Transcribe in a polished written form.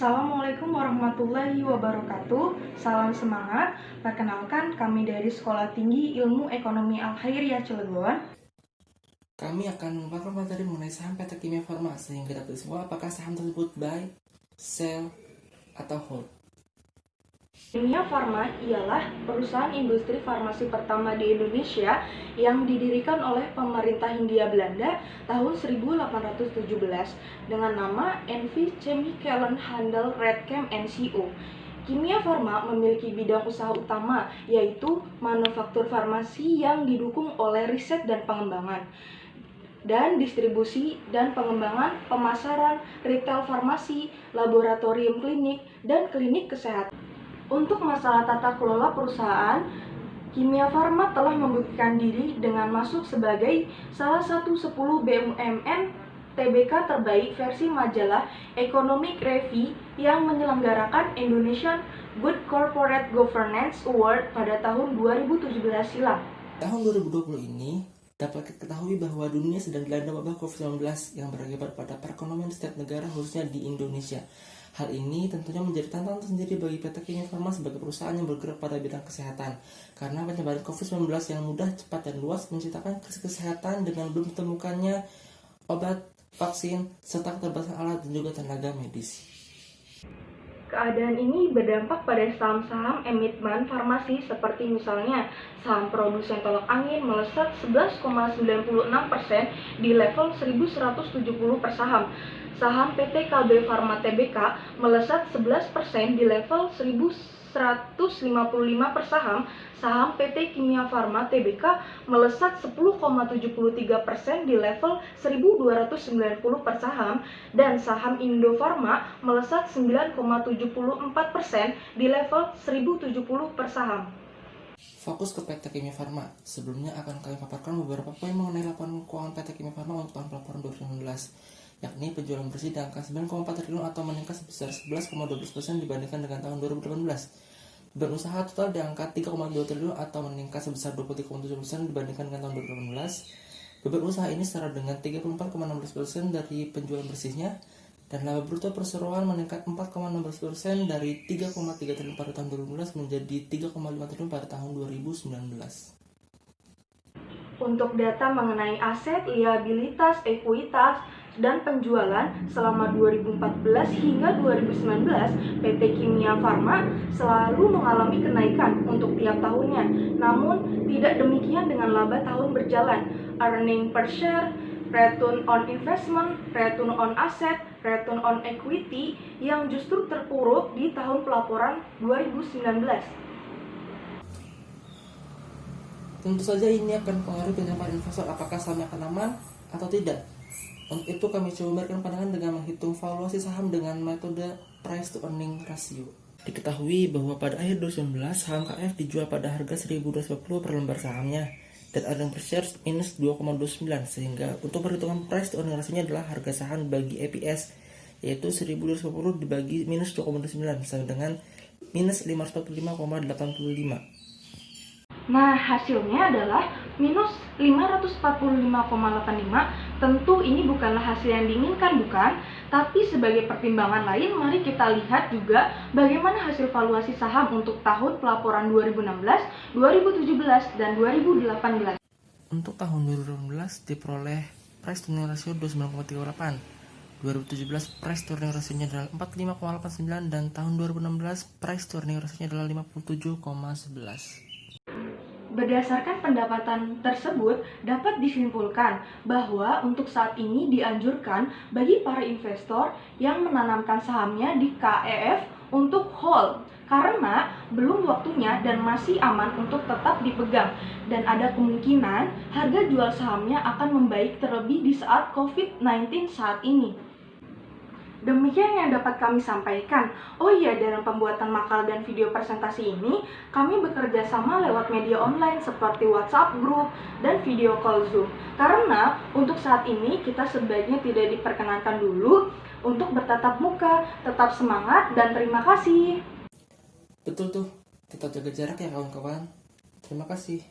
Assalamualaikum warahmatullahi wabarakatuh. Salam semangat. Perkenalkan, kami dari Sekolah Tinggi Ilmu Ekonomi Al-Khairiyah Cilegon. Kami akan membahas materi mengenai saham Petrokimia Farma sehingga dapat semua apakah saham tersebut buy, sell, atau hold. Kimia Farma ialah perusahaan industri farmasi pertama di Indonesia yang didirikan oleh pemerintah Hindia Belanda tahun 1817 dengan nama NV Chemicalen Handel Redchem NCO. Kimia Farma memiliki bidang usaha utama, yaitu manufaktur farmasi yang didukung oleh riset dan pengembangan, dan distribusi dan pengembangan, pemasaran, retail farmasi, laboratorium klinik, dan klinik kesehatan. Untuk masalah tata kelola perusahaan, Kimia Farma telah membuktikan diri dengan masuk sebagai salah satu 10 BUMN TBK terbaik versi majalah Economic Review yang menyelenggarakan Indonesian Good Corporate Governance Award pada tahun 2017 silam. Tahun 2020 ini dapat diketahui bahwa dunia sedang dilanda wabah COVID-19 yang berakibat pada perekonomian setiap negara khususnya di Indonesia. Hal ini tentunya menjadi tantangan tersendiri bagi PT Kimia Farma sebagai perusahaan yang bergerak pada bidang kesehatan. Karena penyebaran COVID-19 yang mudah, cepat, dan luas menciptakan krisis kesehatan dengan belum ditemukannya obat, vaksin, serta keterbatasan alat dan juga tenaga medis. Keadaan ini berdampak pada saham-saham emiten farmasi seperti misalnya saham produsen tolak angin melesat 11,96% di level 1.170 per saham. Saham PT Kalbe Farma Tbk melesat 11% di level 1.155 per saham. Saham PT Kimia Farma Tbk melesat 10,73% di level 1.290 per saham, dan saham Indofarma melesat 9,74% di level 1.070 per saham. Fokus ke PT Kimia Farma. Sebelumnya akan kami paparkan beberapa poin mengenai laporan keuangan PT Kimia Farma untuk tahun pelaporan 2019, yakni penjualan bersih di angka 9,4 triliun atau meningkat sebesar 11,12% dibandingkan dengan tahun 2018. Beban usaha total di angka 3,2 triliun atau meningkat sebesar 23,7% dibandingkan dengan tahun 2018. Beban usaha ini setara dengan 34,16% dari penjualan bersihnya, dan laba bruto perseroan meningkat 4,16% dari 3,3 triliun pada tahun 2018 menjadi 3,5 triliun pada tahun 2019. Untuk data mengenai aset, liabilitas, ekuitas, dan penjualan selama 2014 hingga 2019, PT Kimia Farma selalu mengalami kenaikan untuk tiap tahunnya. Namun, tidak demikian dengan laba tahun berjalan. Earning per share, return on investment, return on asset, return on equity yang justru terpuruk di tahun pelaporan 2019. Tentu saja ini akan mempengaruhi pendapat investor apakah sahamnya akan aman atau tidak. Untuk itu kami coba memberikan pandangan dengan menghitung valuasi saham dengan metode price to earning ratio. Diketahui bahwa pada akhir 2019 saham KF dijual pada harga 1.250 per lembar sahamnya dan earning per share minus 2,29, sehingga untuk perhitungan price to earning ratio adalah harga saham bagi EPS yaitu 1.250 dibagi minus 2,29 sama dengan minus 545,85. Nah, hasilnya adalah minus 545,85. Tentu ini bukanlah hasil yang diinginkan, bukan? Tapi sebagai pertimbangan lain, mari kita lihat juga bagaimana hasil valuasi saham untuk tahun pelaporan 2016, 2017, dan 2018. Untuk tahun 2018 diperoleh price to earning ratio 29,38. 2017 price to earning ratio-nya adalah 45,89 dan tahun 2016 price to earning ratio-nya adalah 57,11. Berdasarkan pendapatan tersebut, dapat disimpulkan bahwa untuk saat ini dianjurkan bagi para investor yang menanamkan sahamnya di KEF untuk hold, karena belum waktunya dan masih aman untuk tetap dipegang, dan ada kemungkinan harga jual sahamnya akan membaik terlebih di saat COVID-19 saat ini. Demikian yang dapat kami sampaikan. Oh iya, dalam pembuatan makalah dan video presentasi ini, kami bekerja sama lewat media online seperti WhatsApp group dan video call Zoom. Karena untuk saat ini kita sebaiknya tidak diperkenankan dulu untuk bertatap muka. Tetap semangat dan terima kasih. Betul tuh, tetap jaga jarak ya kawan-kawan. Terima kasih.